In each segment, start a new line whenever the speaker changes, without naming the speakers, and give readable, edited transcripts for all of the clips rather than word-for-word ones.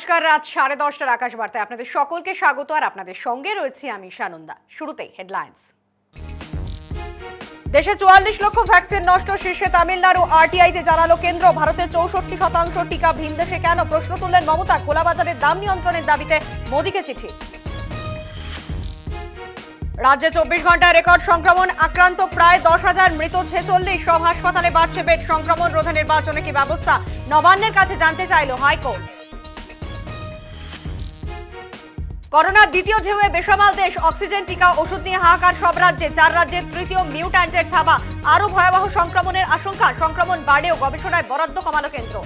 নমস্কার, রাত 10:30টার আকাশ বার্তায় আপনাদের সকলকে স্বাগত। আর আপনাদের সঙ্গে রয়েছি আমি সানন্দা। শুরুতেই হেডলাইন্স। দেশে 44 লক্ষ ভ্যাকসিন নষ্ট, শীর্ষে তামিলনাড়ু। আরটিআইতে জানালো কেন্দ্র, ভারতের 64% টিকা ভিনদেশে কেন? প্রশ্ন তুললেন মমতা। খোলা বাজারের দাম নিয়ন্ত্রণের দাবিতে মোদীকে চিঠি। রাজ্যে 24 ঘন্টায় রেকর্ড সংক্রমণ, আক্রান্ত প্রায় 10,000, মৃত 46। সব হাসপাতালে বাড়ছে বেড। সংক্রমণ রোধে নির্বাচনে কি ব্যবস্থা? নবান্নের কাছে জানতে চাইল হাইকোর্ট। করোনার দ্বিতীয় ঢেউয়ে বেসামাল দেশ, অক্সিজেন, টিকা, ওষুধ নিয়ে হাহাকার সব রাজ্যে। 4 রাজ্যের তৃতীয় মিউট্যান্টের থাবা, আরো ভয়াবহ সংক্রমণের আশঙ্কা। সংক্রমণ বাড়লেও গবেষণায় বরাদ্দ কমালো কেন্দ্র।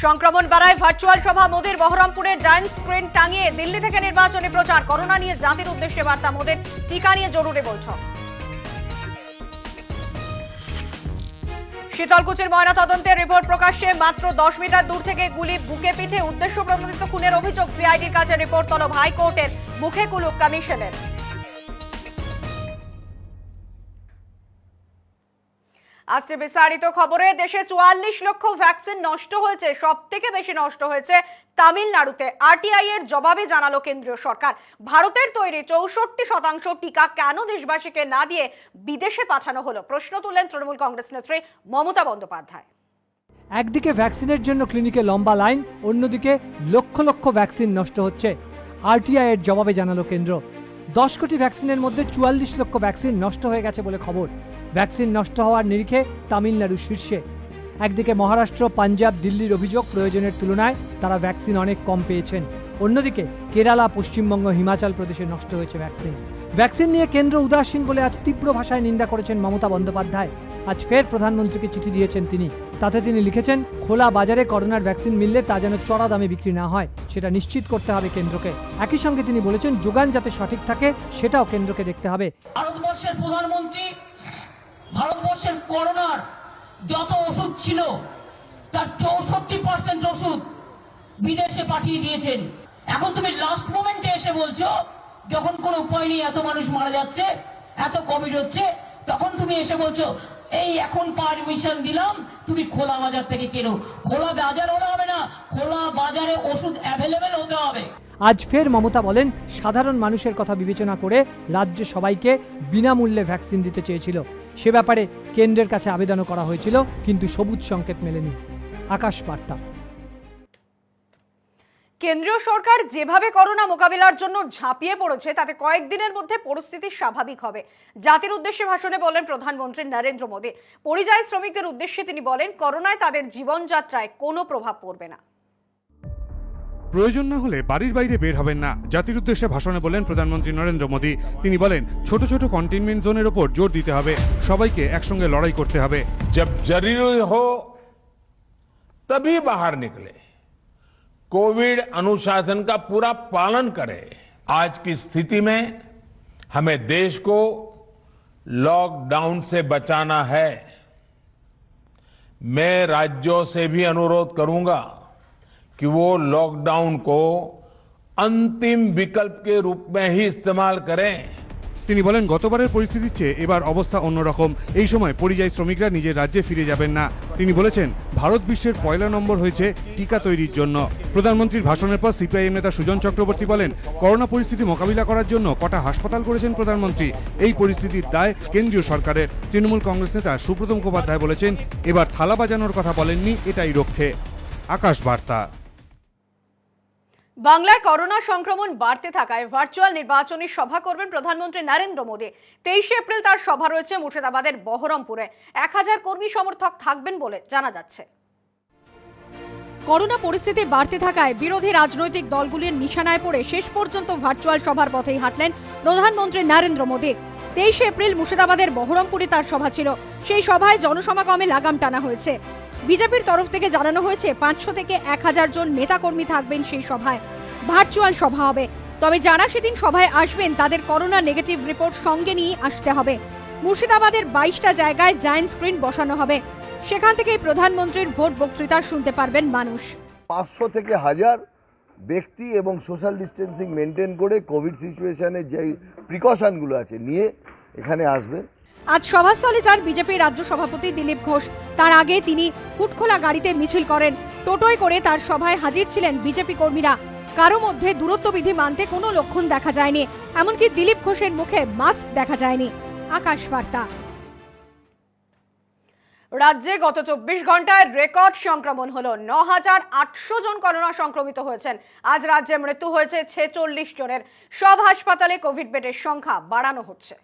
সংক্রমণ বাড়ায় ভার্চুয়াল সভা মোদীর, বহরমপুরের জায়ান্ট স্ক্রিন টাঙিয়ে দিল্লি থেকে নির্বাচনী প্রচার। করোনা নিয়ে জাতির উদ্দেশ্যে বার্তা মোদীর, টিকা নিয়ে জরুরি বৈঠক। শীতলকুচির ময়না তদন্তের রিপোর্ট প্রকাশ্যে, মাত্র 10 মিটার দূর থেকে গুলি, বুকে পিঠে উদ্দেশ্য প্রণোদিত খুনের অভিযোগ। সিআইডির কাছে রিপোর্ট তলব হাইকোর্টের, মুখে কুলুপ কমিশনের। আজকে বিস্তারিত খবরে। দেশে 44 লক্ষ ভ্যাকসিন নষ্ট হয়েছে, সব থেকে বেশি নষ্ট হয়েছে তামিলনাড়ুতে। আরটিআই এর জবাবে জানালো কেন্দ্রীয় সরকার, ভারতের তৈরি 64% টিকা কেন দেশবাসীকে না দিয়ে বিদেশে পাঠানো হলো? প্রশ্ন তুললেন তৃণমূল কংগ্রেস নেত্রী মমতা বন্দ্যোপাধ্যায়।
একদিকে ভ্যাকসিনের জন্য ক্লিনিকে লম্বা লাইন, অন্যদিকে লক্ষ লক্ষ ভ্যাকসিন নষ্ট হচ্ছে। আরটিআই এর জবাবে জানালো কেন্দ্র, 10 কোটি ভ্যাকসিনের মধ্যে 44 লক্ষ ভ্যাকসিন নষ্ট হয়ে গেছে বলে খবর। ভ্যাকসিন নষ্ট হওয়ার নিরিখে তামিলনাড়ু শীর্ষে। একদিকে মহারাষ্ট্র, পাঞ্জাব, দিল্লির অভিযোগ প্রয়োজনের তুলনায় তারা ভ্যাকসিন অনেক কম পেয়েছেন। অন্যদিকে কেরালা, পশ্চিমবঙ্গ, হিমাচল প্রদেশে নষ্ট হয়েছে ভ্যাকসিন। ভ্যাকসিন নিয়ে কেন্দ্র উদাসীন বলে আজ তীব্র ভাষায় নিন্দা করেছেন মমতা বন্দ্যোপাধ্যায়। আজ ফের প্রধানমন্ত্রীকে চিঠি দিয়েছেন তিনি। তাতে তিনি লিখেছেন, খোলা বাজারে করোনার ভ্যাকসিন মিললে তা যেন চড়া দামে বিক্রি না হয়, সেটা নিশ্চিত করতে হবে কেন্দ্রকে। একই সঙ্গে তিনি বলেছেন, যোগান যাতে সঠিক থাকে সেটাও কেন্দ্রকে দেখতে হবে।
ভারতবর্ষের প্রধানমন্ত্রী ভারতবর্ষের করোনার যত ওষুধ ছিল তার 64% ওষুধ বিদেশে পাঠিয়ে দিয়েছেন। এখন তুমি লাস্ট মোমেন্টে এসে বলছো, যখন কোনো উপায় নেই, এত মানুষ মারা যাচ্ছে, এত কোভিড হচ্ছে, তখন তুমি এসে বলছো এই এখন পারমিশন দিলাম, তুমি খোলা বাজার থেকে কেনো। খোলা বাজার হলে হবে না, খোলা বাজারে ওষুধ অ্যাভেলেবেল হতে হবে।
আজ ফের মমতা বলেন, সাধারণ মানুষের কথা বিবেচনা করে রাজ্য সবাইকে বিনামূল্যে ভ্যাকসিন দিতে চেয়েছিল। সে ব্যাপারে কেন্দ্রের কাছে আবেদনও করা হয়েছিল, কিন্তু সবুজ সংকেত মেলেনি। আকাশ বার্তা।
কেন্দ্রীয় সরকার যেভাবে করোনা মোকাবিলার জন্য ঝাঁপিয়ে পড়েছে, তাতে কয়েকদিনের মধ্যে পরিস্থিতি স্বাভাবিক হবে। জাতির উদ্দেশ্যে ভাষণে বলেন প্রধানমন্ত্রী নরেন্দ্র মোদী। পরিযায়ী শ্রমিকদের উদ্দেশ্যে তিনি বলেন, করোনায় তাদের জীবনযাত্রায় কোনো প্রভাব পড়বে না।
প্রয়োজন না হলে বাড়ির বাইরে বের হবেন না, জাতির উদ্দেশ্যে ভাষণে বলেন প্রধানমন্ত্রী নরেন্দ্র মোদী। তিনি বলেন, ছোট ছোট কন্টেইনমেন্ট জোনের উপর জোর দিতে হবে, সবাইকে একসঙ্গে লড়াই করতে হবে।
जब जरूरी हो तभी बाहर निकले, कोविड अनुशासन का पूरा पालन करें। आज की स्थिति में हमें देश को लॉकडाउन से बचाना है। मैं राज्यों से भी अनुरोध करूंगा कि वो लॉकडाउन को अंतिम विकल्प के रूप में ही इस्तेमाल करें।
তিনি বলেন, গতবারের পরিস্থিতির চেয়ে এবার অবস্থা অন্যরকম। এই সময় পরিযায়ী শ্রমিকরা নিজের রাজ্যে ফিরে যাবেন না। তিনি বলেছেন, ভারত বিশ্বের পয়লা নম্বর হয়েছে টিকা তৈরির জন্য। প্রধানমন্ত্রীর ভাষণের পর সিপিআইএম নেতা সুজন চক্রবর্তী বলেন, করোনা পরিস্থিতি মোকাবিলা করার জন্য কটা হাসপাতাল করেছেন প্রধানমন্ত্রী, এই পরিস্থিতির দায় কেন্দ্রীয় সরকারের। তৃণমূল কংগ্রেস নেতা সুব্রত মুখোপাধ্যায় বলেছেন, এবার থালা বাজানোর কথা বলেননি, এটাই রক্ষে। আকাশ বার্তা।
বাংলায় করোনা সংক্রমণ বাড়তে থাকায় ভার্চুয়াল নির্বাচনী সভা করবেন প্রধানমন্ত্রী নরেন্দ্র মোদী। 23 এপ্রিল তার সভা রয়েছে মুর্শিদাবাদের বহরমপুরে। 1000 কর্মী সমর্থক থাকবেন বলে জানা যাচ্ছে। করোনা পরিস্থিতি বাড়তে থাকায় বিরোধী রাজনৈতিক দলগুলির নিশানায় পড়ে শেষ পর্যন্ত ভার্চুয়াল সভার পথেই হাঁটলেন প্রধানমন্ত্রী নরেন্দ্র মোদী। 23 এপ্রিল মুর্শিদাবাদের বহরমপুরে তার সভা ছিল। সেই সভায় জনসমাগমে লাগাম টানা হয়েছে। বিজেপির তরফ থেকে জানানো হয়েছে 500 থেকে 1000 জন নেতাকর্মী থাকবেন সেই সভায়। ভার্চুয়াল সভা হবে, তবে যারা সেদিন সভায় আসবেন তাদের করোনা নেগেটিভ রিপোর্ট সঙ্গে নিয়ে আসতে হবে। মুর্শিদাবাদের 22টা জায়গায় জায়ান্ট স্ক্রিন বসানো হবে। সেখান থেকেই প্রধানমন্ত্রীর ভোট বক্তৃতা শুনতে পারবেন মানুষ।
500 থেকে 1000 ব্যক্তি এবং সোশ্যাল ডিস্টেন্সিং মেনটেন করে কোভিড সিচুয়েশনে যে প্রিকশনগুলো আছে নিয়ে এখানে আসবেন।
আজ সভাস্থলে যান বিজেপি রাজ্য সভাপতি দিলীপ ঘোষ। তার আগে তিনি হুটখোলা গাড়িতে মিছিল করেন। টোটোয় করে তার সভায় হাজির ছিলেন বিজেপি কর্মীরা। কারো মধ্যে দূরত্ববিধি মানতে কোনো লক্ষণ দেখা যায়নি, এমনকি দিলীপ ঘোষের মুখে মাস্ক দেখা যায়নি। আকাশ বার্তা। রাজ্যে গত 24 ঘন্টায় রেকর্ড সংক্রমণ হলো। 9,800 জন করোনা সংক্রমিত হয়েছেন। আজ রাজ্যে মৃত্যু হয়েছে 46 জনের। সব হাসপাতালে কোভিড বেডের সংখ্যা বাড়ানো হচ্ছে।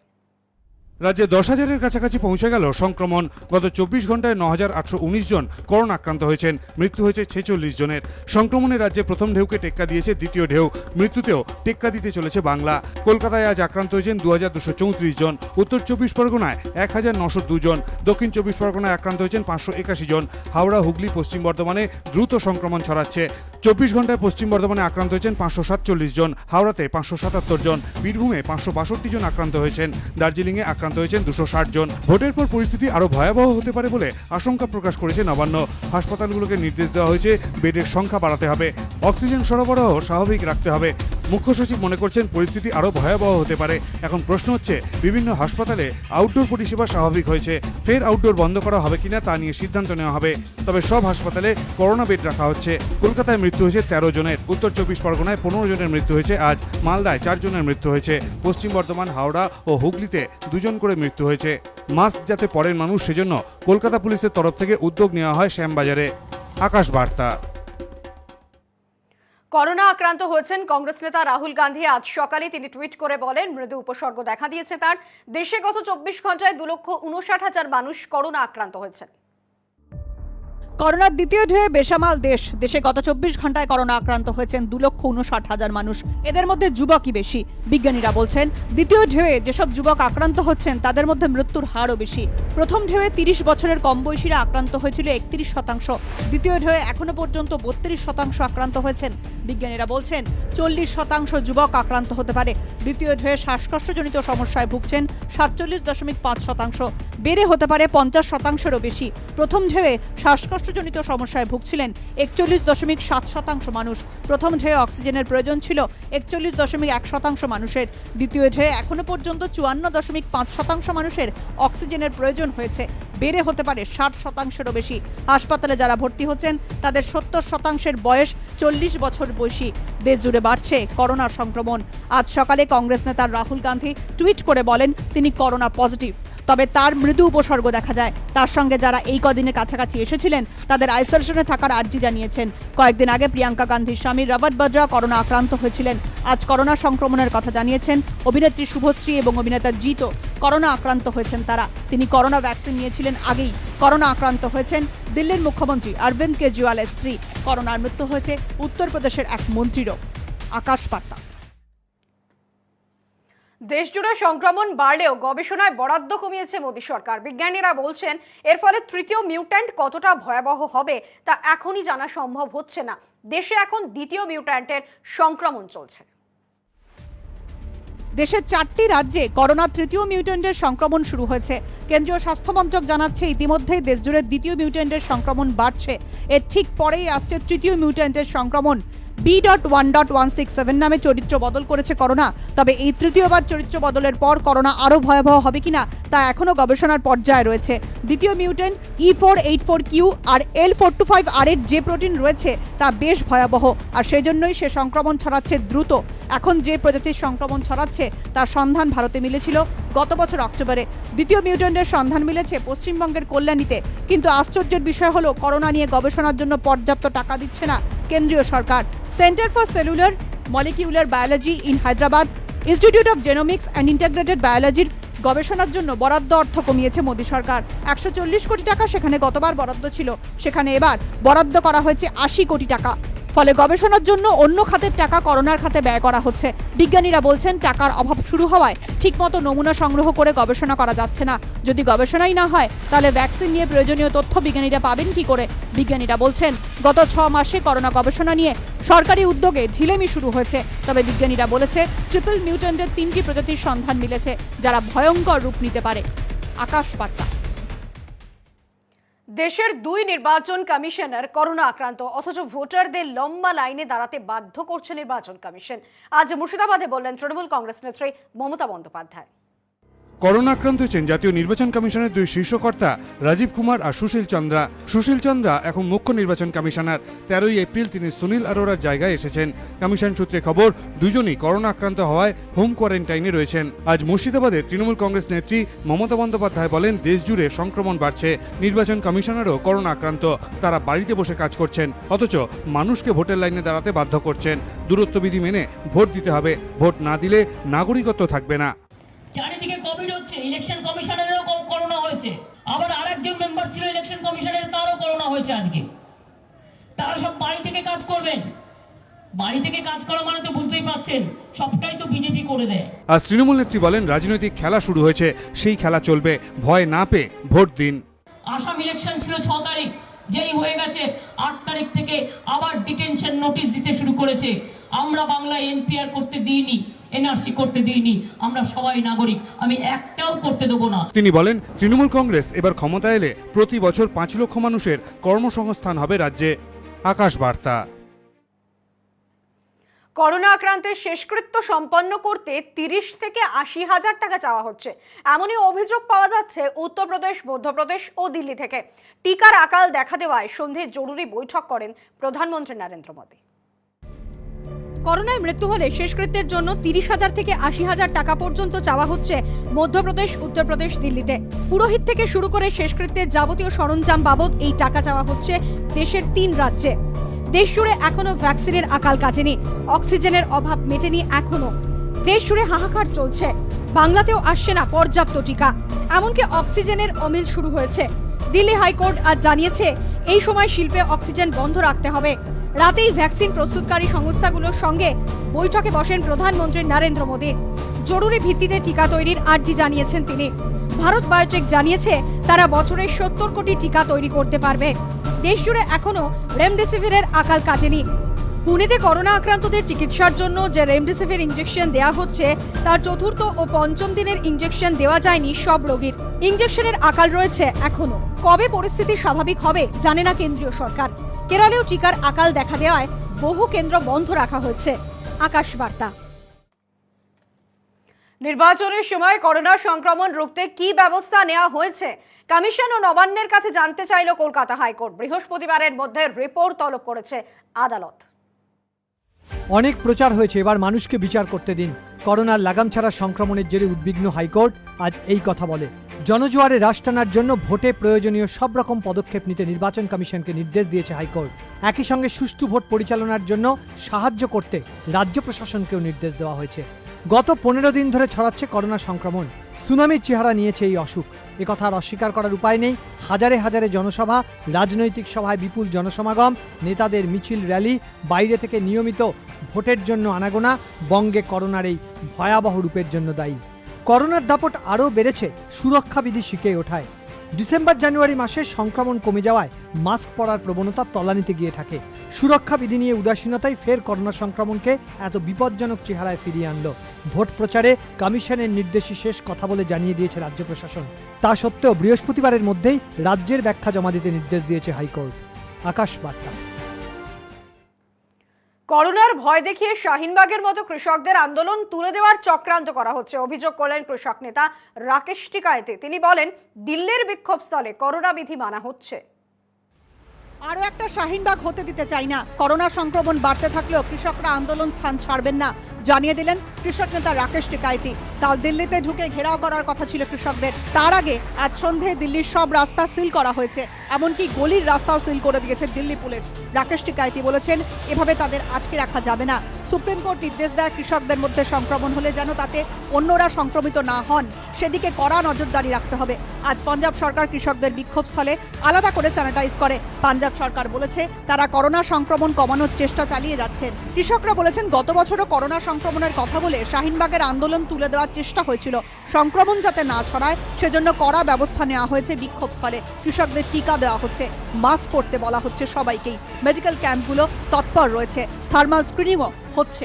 রাজ্যে 10,000-এর কাছাকাছি পৌঁছে গেল সংক্রমণ। গত 24 ঘন্টায় 9,819 জন করোনা আক্রান্ত হয়েছেন। মৃত্যু হয়েছে 46 জনের। সংক্রমণে রাজ্যে প্রথম ঢেউকে টেক্কা দিয়েছে দ্বিতীয় ঢেউ। মৃত্যুতেও টেক্কা দিতে চলেছে বাংলা। কলকাতায় আজ আক্রান্ত হয়েছেন 2,234 জন। উত্তর 24 পরগনায় 1,902 জন। দক্ষিণ 24 পরগনায় আক্রান্ত হয়েছেন 581 জন। হাওড়া, হুগলি, পশ্চিম বর্ধমানে দ্রুত সংক্রমণ ছড়াচ্ছে। 24 ঘন্টায় পশ্চিম বর্ধমানে আক্রান্ত হয়েছেন 547 জন। হাওড়াতে 577 জন। বীরভূমে 562 জন আক্রান্ত হয়েছেন। দার্জিলিংয়ে আক্রান্ত হয়েছেন 260 জন। ভোটের পর পরিস্থিতি আরো ভয়াবহ হতে পারে বলে আশঙ্কা প্রকাশ করেছে নবান্ন। হাসপাতালগুলোকে নির্দেশ দেওয়া হয়েছে বেডের সংখ্যা বাড়াতে হবে, অক্সিজেন সরবরাহ স্বাভাবিক রাখতে হবে। মুখ্য সচিব মনে করছেন পরিস্থিতি আরো ভয়াবহ হতে পারে। এখন প্রশ্ন হচ্ছে, বিভিন্ন হাসপাতালে আউটডোর পরিষেবা স্বাভাবিক হয়েছে, ফের আউটডোর বন্ধ করা হবে কিনা তা নিয়ে সিদ্ধান্ত নেওয়া হবে। তবে সব হাসপাতালে করোনা বেড রাখা হচ্ছে। কলকাতায় মৃত্যু হয়েছে 13 জনের। উত্তর 24 পরগনায় 15 জনের মৃত্যু হয়েছে আজ। মালদায় 4 জনের মৃত্যু হয়েছে। পশ্চিম বর্ধমান, হাওড়া ও হুগলিতে 2 জন করে মৃত্যু হয়েছে। মাস্ক যাতে পরেন মানুষ, সেজন্য কলকাতা পুলিশের তরফ থেকে উদ্যোগ নেওয়া হয় শ্যামবাজারে। আকাশ বার্তা।
করোনা আক্রান্ত হয়েছেন কংগ্রেস নেতা রাহুল গান্ধী। আজ সকালে তিনি টুইট করে বলেন, মৃদু উপসর্গ দেখা দিয়েছে তার। দেশে গত 24 ঘন্টায় 2,59,000 মানুষ করোনা আক্রান্ত হয়েছেন।
করোনার দ্বিতীয় ঢেউয়ে বেসামাল দেশ। দেশে গত 24 ঘন্টায় করোনা আক্রান্ত হয়েছেন 2,59,000 মানুষ। এদের মধ্যে যুবকই বেশি। বিজ্ঞানীরা বলছেন, দ্বিতীয় ঢেউয়ে যেসব যুবক আক্রান্ত হচ্ছেন তাদের মধ্যে মৃত্যুর হারও বেশি। প্রথম ঢেউয়ে 30 বছরের কম বয়সীরা আক্রান্ত হয়েছিল 31%। দ্বিতীয় ঢেউয়ে এখনো পর্যন্ত 32% আক্রান্ত হয়েছেন। বিজ্ঞানীরা বলছেন 40% যুবক আক্রান্ত হতে পারে। দ্বিতীয় ঢেউয়ে শ্বাসকষ্টজনিত সমস্যায় ভুগছেন 47.5%। বেড়ে হতে পারে 50%-এরও বেশি। প্রথম ঢেউয়ে শ্বাসকষ্টজনিত সমস্যায় ভুগছিলেন 41.7% মানুষ। প্রথম ঢেউয়ে অক্সিজেনের প্রয়োজন ছিল 41.1% মানুষের। দ্বিতীয় ঢেউয়ে এখনো পর্যন্ত 54.5% মানুষের অক্সিজেনের প্রয়োজন হয়েছে। বেড়ে হতে পারে 60%-এরও বেশি। হাসপাতালে যারা ভর্তি হচ্ছেন তাদের 70% বয়স 40 বছর বয়সী। দেশ জুড়ে বাড়ছে করোনার সংক্রমণ। আজ সকালে কংগ্রেস নেতা রাহুল গান্ধী টুইট করে বলেন তিনি করোনা পজিটিভ। তবে তার মৃদু উপসর্গ দেখা যায়। তার সঙ্গে যারা এই কদিনে কাছাকাছি এসেছিলেন তাদের আইসোলেশনে থাকার আর্জি জানিয়েছেন। কয়েকদিন আগে প্রিয়াঙ্কা গান্ধীর স্বামী রবর্ট বাড্রা করোনা আক্রান্ত হয়েছিলেন। আজ করোনা সংক্রমণের কথা জানিয়েছেন অভিনেত্রী শুভশ্রী এবং অভিনেতা জিতও করোনা আক্রান্ত হয়েছেন তারা। তিনি করোনা ভ্যাকসিন নিয়েছিলেন আগেই। করোনা আক্রান্ত হয়েছেন দিল্লির মুখ্যমন্ত্রী অরবিন্দ কেজরিওয়ালের স্ত্রী। করোনার মৃত্যু হয়েছে উত্তরপ্রদেশের এক মন্ত্রীরও। আকাশ বার্তা।
দেশজুড়ে সংক্রমণ বাড়লেও গবেষণায় বরাদ্দ কমিয়েছে মোদী সরকার। বিজ্ঞানীরা বলছেন এর ফলে তৃতীয় মিউট্যান্ট কতটা ভয়াবহ হবে তা এখনই জানা সম্ভব হচ্ছে না। দেশে এখন দ্বিতীয় মিউট্যান্টের সংক্রমণ চলছে।
দেশের 4টি রাজ্যে করোনার তৃতীয় মিউট্যান্টের সংক্রমণ শুরু হয়েছে। কেন্দ্রীয় স্বাস্থ্য মন্ত্রক জানাচ্ছে ইতিমধ্যেই দেশজুড়ে দ্বিতীয় মিউট্যান্টের সংক্রমণ বাড়ছে। এর ঠিক পরেই আসছে তৃতীয় মিউট্যান্টের সংক্রমণ। B.1.167 নামে চরিত্র বদল করেছে করোনা। তবে এই তৃতীয়বার চরিত্র বদলের পর করোনা আরও ভয়াবহ হবে কিনা তা এখনও গবেষণার পর্যায়ে রয়েছে। দ্বিতীয় মিউট্যান্ট E484Q আর L425R এর যে প্রোটিন রয়েছে তা বেশ ভয়াবহ, আর সেই জন্যই সে সংক্রমণ ছড়াচ্ছে দ্রুত। এখন যে প্রজাতির সংক্রমণ ছড়াচ্ছে তার সন্ধান ভারতে মিলেছিল গত বছর অক্টোবরে। দ্বিতীয় মিউট্যান্টের সন্ধান মিলেছে পশ্চিমবঙ্গের কল্যাণীতে। কিন্তু আশ্চর্যের বিষয় হলো করোনা নিয়ে গবেষণার জন্য পর্যাপ্ত টাকা দিচ্ছে না কেন্দ্রীয় সরকার। Centre for cellular molecular biology in Hyderabad, institute of genomics and integrated বায়োলজির গবেষণার জন্য বরাদ্দ অর্থ কমিয়েছে মোদী সরকার। 140 কোটি টাকা সেখানে গতবার বরাদ্দ ছিল, সেখানে এবার বরাদ্দ করা হয়েছে 80 কোটি টাকা। ফলে গবেষণার জন্য অন্য খাতের টাকা করোনার খাতে ব্যয় করা হচ্ছে। বিজ্ঞানীরা বলছেন টাকার অভাব শুরু হওয়ায় ঠিকমতো নমুনা সংগ্রহ করে গবেষণা করা যাচ্ছে না। যদি গবেষণাই না হয় তাহলে ভ্যাকসিন নিয়ে প্রয়োজনীয় তথ্য বিজ্ঞানীরা পাবেন কি করে? বিজ্ঞানীরা বলছেন গত 6 মাসে করোনা গবেষণা নিয়ে সরকারি উদ্যোগে ঢিলেমি শুরু হয়েছে। তবে বিজ্ঞানীরা বলেছে ট্রিপল মিউট্যান্টের 3টি প্রজাতির সন্ধান মিলেছে যারা ভয়ঙ্কর রূপ নিতে পারে। আকাশ বার্তা।
দেশের 2 নির্বাচন কমিশনার করোনা আক্রান্ত, অথচ ভোটারদের লম্বা লাইনে দাঁড়াতে বাধ্য করছে নির্বাচন কমিশন। আজ মুর্শিদাবাদে বললেন তৃণমূল কংগ্রেস নেত্রী মমতা বন্দ্যোপাধ্যায়।
করোনা আক্রান্ত হয়েছেন জাতীয় নির্বাচন কমিশনের দুই শীর্ষকর্তা রাজীব কুমার আর সুশীল চন্দ্রা। সুশীল চন্দ্রা এখন মুখ্য নির্বাচন কমিশনার। 13 এপ্রিল তিনি সুনীল আরোরার জায়গায় এসেছেন। কমিশন সূত্রে খবর, দুজনই করোনা আক্রান্ত হওয়ায় হোম কোয়ারেন্টাইনে রয়েছেন। আজ মুর্শিদাবাদে তৃণমূল কংগ্রেস নেত্রী মমতা বন্দ্যোপাধ্যায় বলেন, দেশ জুড়ে সংক্রমণ বাড়ছে, নির্বাচন কমিশনারও করোনা আক্রান্ত, তারা বাড়িতে বসে কাজ করছেন, অথচ মানুষকে ভোটের লাইনে দাঁড়াতে বাধ্য করছেন। দূরত্ববিধি মেনে ভোট দিতে হবে, ভোট না দিলে নাগরিকত্ব থাকবে না।
চারিদিকে কোভিড হচ্ছে, ইলেকশন কমিশনারেরও করোনা হয়েছে, আবার আরেকজন মেম্বার ছিল ইলেকশন কমিশনের, তারও করোনা হয়েছে আজকে। তারা সব বাড়ি থেকে কাজ করবেন। বাড়ি থেকে কাজ করা মানে তো বুঝতেই পাচ্ছেন, সবটাই তো বিজেপি করে দেয়।
আজ তৃণমূল নেত্রী বলেন, রাজনৈতিক খেলা শুরু হয়েছে, সেই খেলা চলবে, ভয় না পেয়ে ভোট দিন।
আসাম ইলেকশন ছিল 6 তারিখ, যেই হয়ে গেছে 8 তারিখ থেকে আবার ডিটেনশন নোটিশ দিতে শুরু করেছে। আমরা বাংলায় এনপিআর করতে দিইনি, এনআরসি করতে দিইনি, আমরা সবাই নাগরিক, আমি একটাও করতে দেবো না।
তিনি বলেন, তৃণমূল কংগ্রেস এবার ক্ষমতা এলে প্রতি বছর 5 লক্ষ মানুষের কর্মসংস্থান হবে রাজ্যে। আকাশ বার্তা।
করোনা আক্রান্তের শেষকৃত্য সম্পন্ন করতে 30 থেকে 80 হাজার টাকা চাওয়া হচ্ছে, এমনই অভিযোগ পাওয়া যাচ্ছে উত্তরপ্রদেশ, মধ্যপ্রদেশ ও দিল্লি থেকে। টিকার আকাল দেখা দেওয়ায় সন্ধ্যায় জরুরি বৈঠক করেন প্রধানমন্ত্রী নরেন্দ্র মোদী। করোনায় মৃত্যু হলে শেষকৃত্যের জন্য 30 হাজার থেকে 80 হাজার টাকা পর্যন্ত চাওয়া হচ্ছে মধ্যপ্রদেশ, উত্তরপ্রদেশ, দিল্লিতে। পুরোহিত থেকে শুরু করে শেষকৃত্যের যাবতীয় সরঞ্জাম বাবদ এই টাকা চাওয়া হচ্ছে দেশের 3 রাজ্যে। দেশ জুড়ে এখনো ভ্যাকসিনের আকাল কাটেনি, অক্সিজেনের অভাব মেটেনি এখনো। দেশ জুড়ে হাহাকার চলছে, বাংলাতেও আসছে না পর্যাপ্ত টিকা, এমনকি অক্সিজেনের অমিল শুরু হয়েছে। দিল্লি হাইকোর্ট আজ জানিয়েছে, এই সময় শিল্পে অক্সিজেন বন্ধ রাখতে হবে। রাতেই ভ্যাকসিন প্রস্তুতকারী সংস্থাগুলোর সঙ্গে বৈঠকে বসেন প্রধানমন্ত্রী নরেন্দ্র মোদী। জরুরি ভিত্তিতে টিকা তৈরির আর্জি জানিয়েছেন তিনি। ভারত বায়োটেক জানিয়েছে, তারা বছরে 70 কোটি টিকা তৈরি করতে পারবে। দেশ জুড়ে এখনো রেমডেসিভিরের আকাল কাটেনি। পুনেতে করোনা আক্রান্তদের চিকিৎসার জন্য যে রেমডেসিভির ইঞ্জেকশন দেওয়া হচ্ছে, তার 4র্থ ও 5ম দিনের ইঞ্জেকশন দেওয়া যায়নি সব রোগীর। ইঞ্জেকশনের আকাল রয়েছে এখনো। কবে পরিস্থিতি স্বাভাবিক হবে জানে না কেন্দ্রীয় সরকার। কেরলেও টিকার আকাল দেখা দেওয়ায় বহু কেন্দ্র বন্ধ রাখা হয়েছে। আকাশ বার্তা। নির্বাচনের সময় করোনা সংক্রমণ রুখতে কি ব্যবস্থা নেওয়া হয়েছে, কমিশন ও নবান্নের কাছে জানতে চাইল কলকাতা হাইকোর্ট। বৃহস্পতিবারের মধ্যে রিপোর্ট তলব করেছে আদালত।
অনেক প্রচার হয়েছে, এবার মানুষকে বিচার করতে দিন। করোনার লাগাম ছাড়া সংক্রমণের জেরে উদ্বিগ্ন হাইকোর্ট আজ এই কথা বলে। জনজোয়ারে রাশ টানার জন্য ভোটে প্রয়োজনীয় সব রকম পদক্ষেপ নিতে নির্বাচন কমিশনকে নির্দেশ দিয়েছে হাইকোর্ট। একই সঙ্গে সুষ্ঠু ভোট পরিচালনার জন্য সাহায্য করতে রাজ্য প্রশাসনকেও নির্দেশ দেওয়া হয়েছে। গত 15 দিন ধরে ছড়াচ্ছে করোনা সংক্রমণ। সুনামির চেহারা নিয়েছে এই অসুখ, একথা আর অস্বীকার করার উপায় নেই। হাজারে হাজারে জনসভা, রাজনৈতিক সভায় বিপুল জনসমাগম, নেতাদের মিছিল, র্যালি, বাইরে থেকে নিয়মিত ভোটের জন্য আনাগোনা বঙ্গে করোনার এই ভয়াবহ রূপের জন্য দায়ী। করোনার দাপট আরও বেড়েছে সুরক্ষাবিধি শিখে ওঠায়। ডিসেম্বর জানুয়ারি মাসে সংক্রমণ কমে যাওয়ায় মাস্ক পরার প্রবণতা তলানিতে গিয়ে থাকে। সুরক্ষাবিধি নিয়ে উদাসীনতাই ফের করোনা সংক্রমণকে এত বিপজ্জনক চেহারায় ফিরিয়ে আনলো। ভোট প্রচারে কমিশনের নির্দেশই শেষ কথা বলে জানিয়ে দিয়েছে রাজ্য প্রশাসন। তা সত্ত্বেও বৃহস্পতিবারের মধ্যেই রাজ্যের ব্যাখ্যা জমা দিতে নির্দেশ দিয়েছে হাইকোর্ট। আকাশ বার্তা।
করোনার ভয় দেখিয়ে শাহিনবাগের মতো কৃষকদের আন্দোলন তুলে দেওয়ার চক্রান্ত করা হচ্ছে, অভিযোগ করলেন কৃষক নেতা রাকেশ টিকায়েতে। তিনি বলেন, দিল্লির বিক্ষোভস্থলে করোনা বিধি মানা হচ্ছে।
আরও একটা শাহিনবাগ হতে দিতে চাই না। করোনা সংক্রমণ বাড়তে থাকলেও কৃষকরা আন্দোলন স্থান ছাড়বেন না, জানিয়ে দিলেন কৃষক নেতা রাকেশ টিকায়েতি। কাল দিল্লিতে ঢুকে ঘেরাও করার কথা ছিল কৃষকদের। তার আগে আজ সন্ধ্যায় দিল্লির সব রাস্তা সিল করা হয়েছে, এমনকি গলির রাস্তাও সিল করে দিয়েছে দিল্লি পুলিশ। রাকেশ টিকায়েতি বলেছেন, এভাবে তাদের আটকে রাখা যাবে না। সুপ্রিম কোর্ট নির্দেশ দেয়, কৃষকদের মধ্যে সংক্রমণ হলে যেন তাতে অন্যরা সংক্রমিত না হন, সেদিকে কড়া নজরদারি রাখতে হবে। আজ পাঞ্জাব সরকার কৃষকদের বিক্ষোভস্থলে আলাদা করে স্যানিটাইজ করে। পাঞ্জাব সরকার বলেছে, তারা করোনা সংক্রমণ কমানোর চেষ্টা চালিয়ে যাচ্ছেন। কৃষকরা বলেছেন, গত বছরও করোনা সংক্রমণের কথা বলে শাহিনবাগের আন্দোলন তুলে দেওয়ার চেষ্টা হয়েছিল। সংক্রমণ যাতে না ছড়ায় সেজন্য কড়া ব্যবস্থা নেওয়া হয়েছে বিক্ষোভস্থলে। কৃষকদের টিকা দেওয়া হচ্ছে, মাস্ক পরতে বলা হচ্ছে সবাইকেই। মেডিকেল ক্যাম্পগুলো তৎপর রয়েছে, থার্মাল স্ক্রিনিংও হচ্ছে।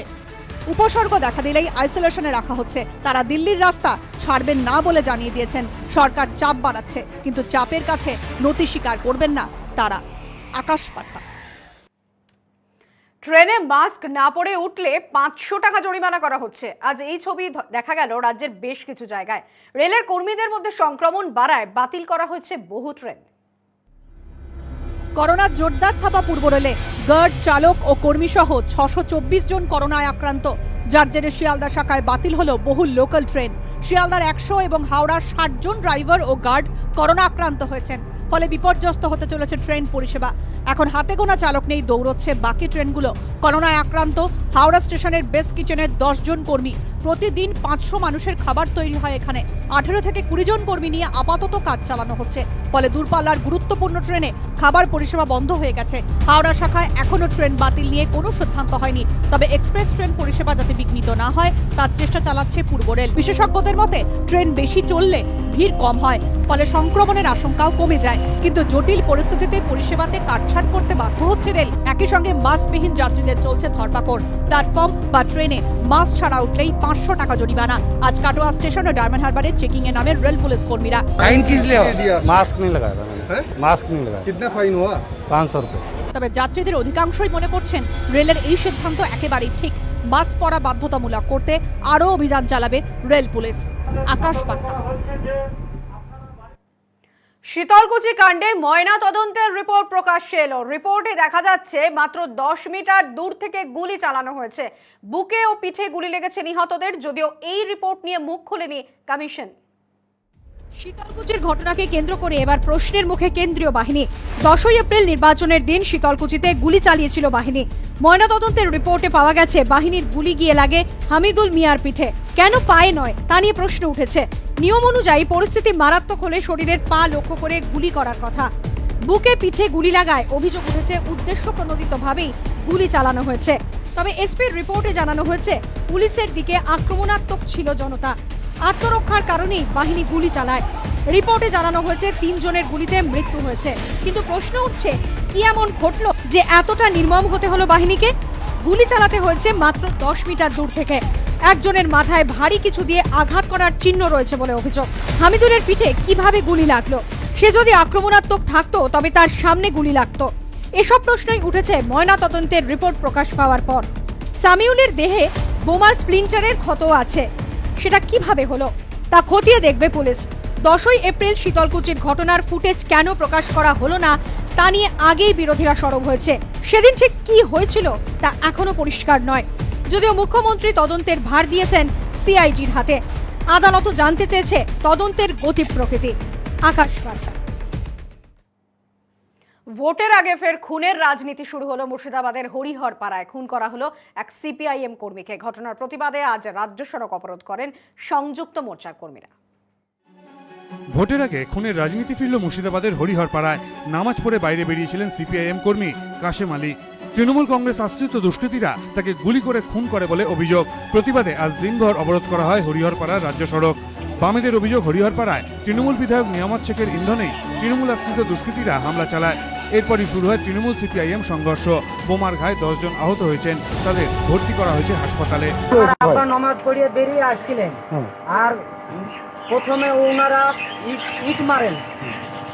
উপসর্গ দেখা দিলেই আইসোলেশনে রাখা হচ্ছে। তারা দিল্লির রাস্তা ছাড়বেন না বলে জানিয়ে দিয়েছেন। সরকার চাপ বাড়াচ্ছে, কিন্তু চাপের কাছে নতি স্বীকার করবেন না তারা। আকাশ বার্তা।
ট্রেনে মাস্ক না পরে উঠলে 500 টাকা জরিমানা করা হচ্ছে। আজ এই ছবি দেখা গেল রাজ্যের বেশ কিছু জায়গায়। রেলের কর্মীদের মধ্যে সংক্রমণ বাড়ায় বাতিল করা হয়েছে বহু ট্রেন।
করোনার জোরদার থাপা পূর্ব রেলে গার্ড, চালক ও কর্মী সহ 624 জন করোনায় আক্রান্ত, যার জেরে শিয়ালদা শাখায় বাতিল হলো বহু লোকাল ট্রেন। শিয়ালদার 100 এবং হাওড়ার 60 জন ড্রাইভার ও গার্ড করোনা আক্রান্ত হয়েছেন, ফলে বিপর্যস্ত হতে চলেছে ট্রেন পরিষেবা। এখন হাতে গোনা চালক নেই, দৌড়চ্ছে বাকি ট্রেনগুলো। করোনায় আক্রান্ত হাওড়া স্টেশনের বেস কিচেনের 10 জন কর্মী। প্রতিদিন 500 মানুষের খাবার তৈরি হয় এখানে। 18 থেকে 20 জন কর্মী নিয়ে আপাতত কাজ চালানো হচ্ছে, ফলে দূরপাল্লার গুরুত্বপূর্ণ ট্রেনে খাবার পরিষেবা বন্ধ হয়ে গেছে। হাওড়া শাখায় এখনো ট্রেন বাতিল নিয়ে কোনো সিদ্ধান্ত হয়নি, তবে এক্সপ্রেস ট্রেন পরিষেবা যাতে বিঘ্নিত না হয় তার চেষ্টা চালাচ্ছে পূর্ব রেল। বিশেষজ্ঞদের মতে ট্রেন বেশি চললে ভিড় কম হয়, ফলে সংক্রমণের আশঙ্কাও কমে যায়। কিন্তু জটিল পরিস্থিতিতে পরিষেবাতে কাটছাঁট করতে বাধ্য হচ্ছে রেল। একই সঙ্গে মাস্কবিহীন যাত্রীদের চলছে ধরপাকড়। প্ল্যাটফর্ম বা ট্রেনে মাস্ক ছাড়া উঠলেই 500 টাকা জরিমানা। আজ কাটোয়া স্টেশন ও ডায়মন্ড হারবারে চেকিং এ नामे रेल पुलिस কর্মীরা।
फाइन किस लिए दिया? मास्क नहीं लगाया था मैंने। मास्क नहीं लगाया।
कितना फाइन हुआ?
500 रुपये।
তবে যাত্রীদের অধিকাংশই মনে করছেন রেলের এই সিদ্ধান্ত একেবারেই ঠিক। মাস্ক পরা বাধ্যতামূলক করতে আরও অভিযান চালাবে রেল পুলিশ। আকাশ বার্তা।
শীতলকুচি কাণ্ডে ময়না তদন্তের রিপোর্ট প্রকাশ্যে এলো। রিপোর্টে দেখা যাচ্ছে মাত্র 10 মিটার দূর থেকে গুলি চালানো হয়েছে। বুকে ও পিঠে গুলি লেগেছে নিহতদের, যদিও এই রিপোর্ট নিয়ে মুখ খোলেনি কমিশন। শীতলকুচির ঘটনাকে কেন্দ্র করে এবার প্রশ্নের মুখে কেন্দ্রীয় বাহিনী। 10 এপ্রিল নির্বাচনের দিন শীতলকুচিতে গুলি চালিয়েছিল বাহিনী। ময়নাতদন্তের রিপোর্টে পাওয়া গেছে বাহিনীর গুলি গিয়ে লাগে হামিদুল মিয়ার পিঠে, কেন পায়ে নয় তা নিয়ে প্রশ্ন উঠেছে। নিয়ম অনুযায়ী পরিস্থিতি মারাত্মক হলে শরীরের পা লক্ষ্য করে গুলি করার কথা। বুকে পিঠে গুলি লাগায় অভিযোগ উঠেছে উদ্দেশ্য প্রণোদিতভাবেই গুলি চালানো হয়েছে। তবে এসপির রিপোর্টে জানানো হয়েছে পুলিশের দিকে আক্রমণাত্মক ছিল জনতা, আত্মরক্ষার কারণেই বাহিনী গুলি চালায়। রিপোর্টে জানানো হয়েছে 3 জনের গুলিতে মৃত্যু হয়েছে। কিন্তু প্রশ্ন উঠছে, কি এমন ঘটলো যে এতটা নির্মম হতে হলো বাহিনীকে? গুলি চালাতে হয়েছে মাত্র 10 মিটার দূর থেকে। একজনের মাথায় ভারী কিছু দিয়ে আঘাত করার চিহ্ন রয়েছে বলে অভিযোগ। হামিদুলের পিঠে কিভাবে গুলি লাগলো? সে যদি আক্রমণাত্মক থাকতো তবে তার সামনে গুলি লাগতো। এসব প্রশ্নই উঠেছে ময়না তদন্তের রিপোর্ট প্রকাশ পাওয়ার পর। সামিউলের দেহে বোমার স্প্লিন্টারের ক্ষতও আছে। সেটা কিভাবে হলো তা খতিয়ে দেখবে পুলিশ। 10 এপ্রিল শীতলকুচির ঘটনার ফুটেজ কেন প্রকাশ করা হলো না তা নিয়ে আগেই বিরোধীরা সরব হয়েছে। সেদিন ঠিক কি হয়েছিল তা এখনো পরিষ্কার নয়, যদিও মুখ্যমন্ত্রী তদন্তের ভার দিয়েছেন সিআইডির হাতে। আদালতও জানতে চেয়েছে তদন্তের গতি প্রকৃতি। আকাশ বার্তা। ভোটের আগে ফের খুনের রাজনীতি শুরু হলো মুর্শিদাবাদের হরিহর পাড়ায়। খুন করা হলো এক সিপিআইএম কর্মীকে। ঘটনার প্রতিবাদে আজ রাজ্য সড়ক অবরোধ করেন সংযুক্ত মোর্চার কর্মীরা।
ভোটের আগে খুনের রাজনীতি ফিরল মুর্শিদাবাদের হরিহর পাড়ায়। নামাজ পড়ে বাইরে বেরিয়েছিলেন সিপিআইএম কর্মী কাশেম আলী। তৃণমূল কংগ্রেস আশ্রিত দুষ্কৃতীরা তাকে গুলি করে খুন করে বলে অভিযোগ। প্রতিবাদে আজ দিনভর অবরোধ করা হয় হরিহর পাড়ার রাজ্য সড়ক। বামেদের অভিযোগ, হরিহর পাড়ায় তৃণমূল বিধায়ক নিয়ামত শেখের ইন্ধনেই তৃণমূল আশ্রিত দুষ্কৃতীরা হামলা চালায়। এরপরই শুরু হয় তৃণমূল সিপিআইএম সংঘর্ষ। বোমার ঘায়ে 10 জন আহত হয়েছেন, তাদের ভর্তি করা হয়েছে হাসপাতালে।
আপনারা নামাজ পড়িয়ে বেরিয়ে আসছিলেন, আর প্রথমে ওনারা ইট মারেন,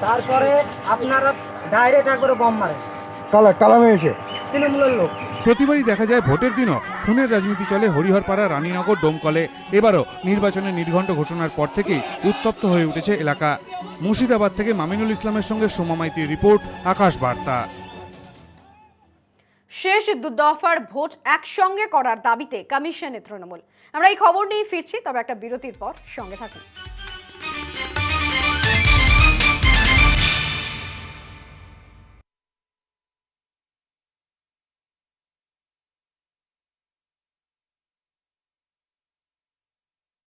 তারপরে আপনারা ডাইরেক্ট একবারে বম মারেন।
কালামে এসে
তৃণমূলের লোক।
প্রতিবারই দেখা যায় ভোটের দিনও খুনের রাজনীতি চলে হরিহরপাড়া, রানীনগর, ডোমকলে। এবারও নির্বাচনের নির্ঘণ্ট ঘোষণার পর থেকেই উত্তপ্ত হয়ে উঠেছে এলাকা। মুর্শিদাবাদ থেকে মামিনুল ইসলামের সঙ্গে সোমা মাইতির রিপোর্ট, আকাশ বার্তা।
শেষ দফার ভোট একসঙ্গে করার দাবিতে কমিশনে তৃণমূল। আমরা এই খবর নিয়ে ফিরছি, তবে একটা বিরতির পর সঙ্গে থাকুন।